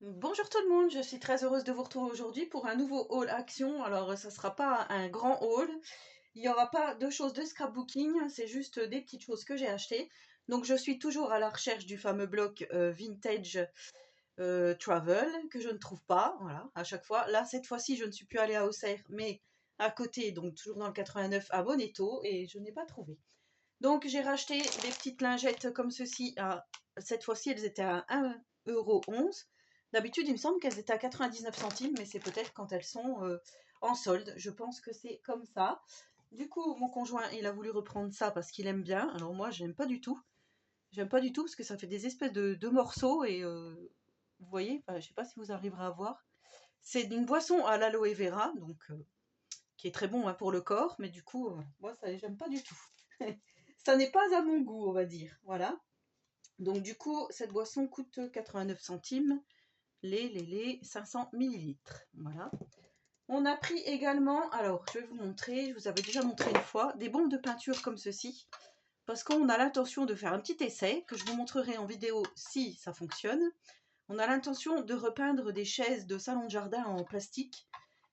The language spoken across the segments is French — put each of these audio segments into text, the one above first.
Bonjour tout le monde, je suis très heureuse de vous retrouver aujourd'hui pour un nouveau haul action. Alors ça sera pas un grand haul, il n'y aura pas de choses de scrapbooking, c'est juste des petites choses que j'ai achetées. Donc je suis toujours à la recherche du fameux bloc Vintage Travel que je ne trouve pas, voilà, à chaque fois. Là cette fois-ci je ne suis plus allée à Auxerre mais à côté, donc toujours dans le 89 à Bonneto et je n'ai pas trouvé. Donc j'ai racheté des petites lingettes comme ceci. Cette fois-ci, elles étaient à 1,11 €. D'habitude, il me semble qu'elles étaient à 99 centimes, mais c'est peut-être quand elles sont en solde. Je pense que c'est comme ça. Du coup, mon conjoint, il a voulu reprendre ça parce qu'il aime bien. Alors moi, j'aime pas du tout. J'aime pas du tout parce que ça fait des espèces de morceaux et vous voyez, enfin, je sais pas si vous arriverez à voir. C'est une boisson à l'aloe vera, donc qui est très bon hein, pour le corps, mais du coup, moi, ça, j'aime pas du tout. Ça n'est pas à mon goût, on va dire. Voilà. Donc, du coup, cette boisson coûte 89 centimes, les 500 millilitres. Voilà. On a pris également, alors, je vais vous montrer, je vous avais déjà montré une fois, des bombes de peinture comme ceci, parce qu'on a l'intention de faire un petit essai, que je vous montrerai en vidéo si ça fonctionne. On a l'intention de repeindre des chaises de salon de jardin en plastique,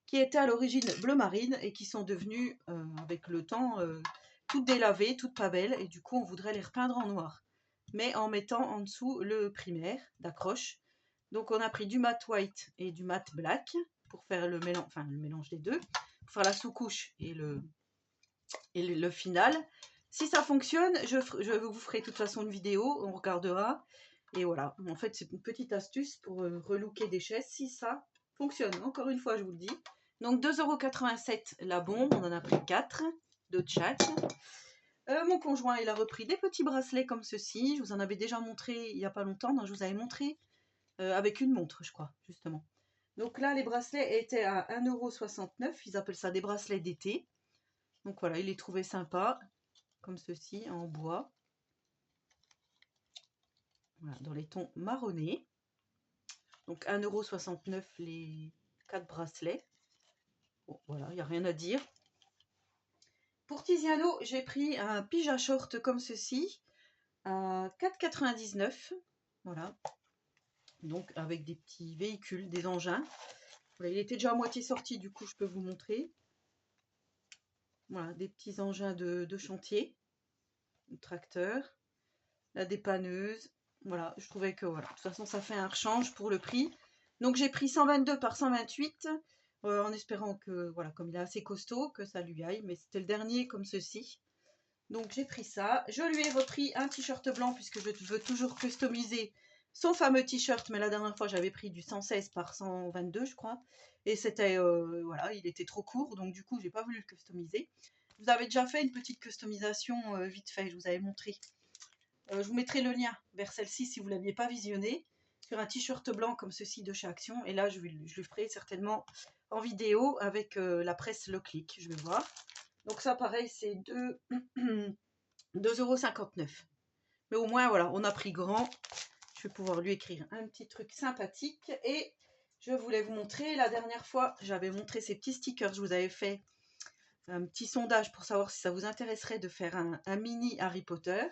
qui étaient à l'origine bleu marine et qui sont devenues, avec le temps, toutes délavées, toutes pas belles, et du coup on voudrait les repeindre en noir, mais en mettant en dessous le primaire d'accroche. Donc on a pris du mat white et du mat black pour faire le mélange, enfin le mélange des deux, pour faire la sous-couche et le final. Si ça fonctionne, je vous ferai de toute façon une vidéo, on regardera. Et voilà, en fait c'est une petite astuce pour relooker des chaises si ça fonctionne. Encore une fois, je vous le dis. Donc 2,87 € la bombe, on en a pris 4, 2 de chaque. Mon conjoint, il a repris des petits bracelets comme ceci. Je vous en avais déjà montré il n'y a pas longtemps. Non, je vous avais montré avec une montre, je crois, justement. Donc là, les bracelets étaient à 1,69 €. Ils appellent ça des bracelets d'été. Donc voilà, il les trouvait sympas, comme ceci, en bois. Voilà, dans les tons marronnés. Donc 1,69 € les 4 bracelets. Bon, voilà, il n'y a rien à dire. Pour Tiziano, j'ai pris un pyjama short comme ceci, à 4,99 €. Voilà. Donc avec des petits véhicules, des engins. Voilà, il était déjà à moitié sorti, du coup je peux vous montrer. Voilà, des petits engins de chantier, tracteur, la dépanneuse. Voilà, je trouvais que voilà, de toute façon ça fait un rechange pour le prix. Donc j'ai pris 122 par 128 en espérant que, voilà, comme il est assez costaud, que ça lui aille. Mais c'était le dernier comme ceci. Donc j'ai pris ça. Je lui ai repris un t-shirt blanc puisque je veux toujours customiser son fameux t-shirt. Mais la dernière fois j'avais pris du 116 par 122 je crois. Et c'était, voilà, il était trop court. Donc du coup j'ai pas voulu le customiser. Je vous avais déjà fait une petite customisation vite fait, je vous avais montré. Je vous mettrai le lien vers celle-ci si vous ne l'aviez pas visionnée. Sur un t-shirt blanc comme ceci de chez Action. Et là je le ferai certainement en vidéo avec la presse Le Clic. Je vais voir. Donc ça pareil c'est 2,59 €. Mais au moins, voilà, on a pris grand. Je vais pouvoir lui écrire un petit truc sympathique. Et je voulais vous montrer, la dernière fois, j'avais montré ces petits stickers. Je vous avais fait un petit sondage pour savoir si ça vous intéresserait de faire un mini Harry Potter.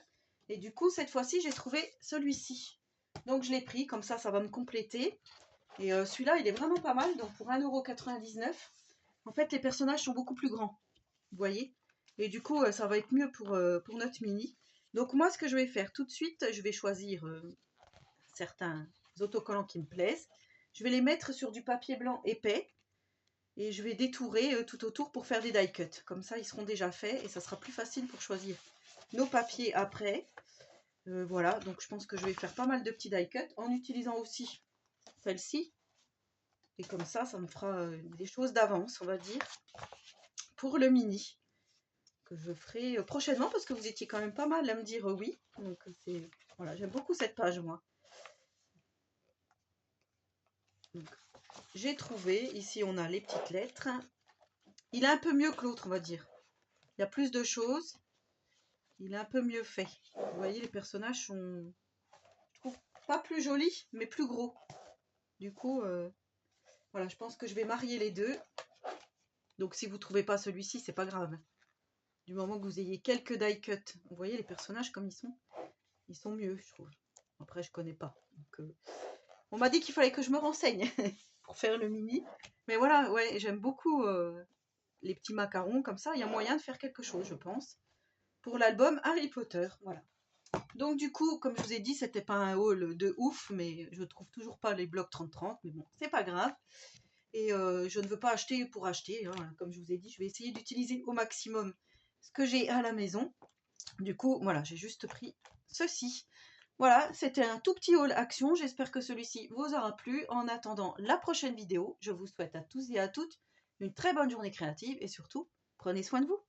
Et du coup, cette fois-ci, j'ai trouvé celui-ci. Donc, je l'ai pris. Comme ça va me compléter. Et celui-là, il est vraiment pas mal. Donc, pour 1,99 €, en fait, les personnages sont beaucoup plus grands. Vous voyez? Et du coup, ça va être mieux pour notre mini. Donc moi, ce que je vais faire tout de suite, je vais choisir certains autocollants qui me plaisent. Je vais les mettre sur du papier blanc épais et je vais détourer tout autour pour faire des die cuts. Comme ça, ils seront déjà faits et ça sera plus facile pour choisir nos papiers après. Voilà, donc je pense que je vais faire pas mal de petits die cuts en utilisant aussi celle-ci. Et comme ça me fera des choses d'avance, on va dire, pour le mini. Que je ferai prochainement parce que vous étiez quand même pas mal à me dire oui. Donc c'est voilà, j'aime beaucoup cette page moi. J'ai trouvé, ici on a les petites lettres. Il est un peu mieux que l'autre, on va dire. Il y a plus de choses. Il est un peu mieux fait. Vous voyez, les personnages sont, je trouve, pas plus jolis, mais plus gros. Du coup, voilà, je pense que je vais marier les deux. Donc si vous ne trouvez pas celui-ci, c'est pas grave. Du moment que vous ayez quelques die cuts. Vous voyez les personnages comme ils sont mieux, je trouve. Après, je connais pas. Donc, On m'a dit qu'il fallait que je me renseigne pour faire le mini. Mais voilà, ouais, j'aime beaucoup les petits macarons comme ça. Il y a moyen de faire quelque chose, je pense, pour l'album Harry Potter. Voilà. Donc du coup, comme je vous ai dit, c'était pas un haul de ouf, mais je trouve toujours pas les blocs 30-30, mais bon, c'est pas grave. Et je ne veux pas acheter pour acheter, hein. Comme je vous ai dit, je vais essayer d'utiliser au maximum ce que j'ai à la maison. Du coup, voilà, j'ai juste pris ceci. Voilà, c'était un tout petit haul action. J'espère que celui-ci vous aura plu. En attendant la prochaine vidéo, je vous souhaite à tous et à toutes une très bonne journée créative et surtout, prenez soin de vous.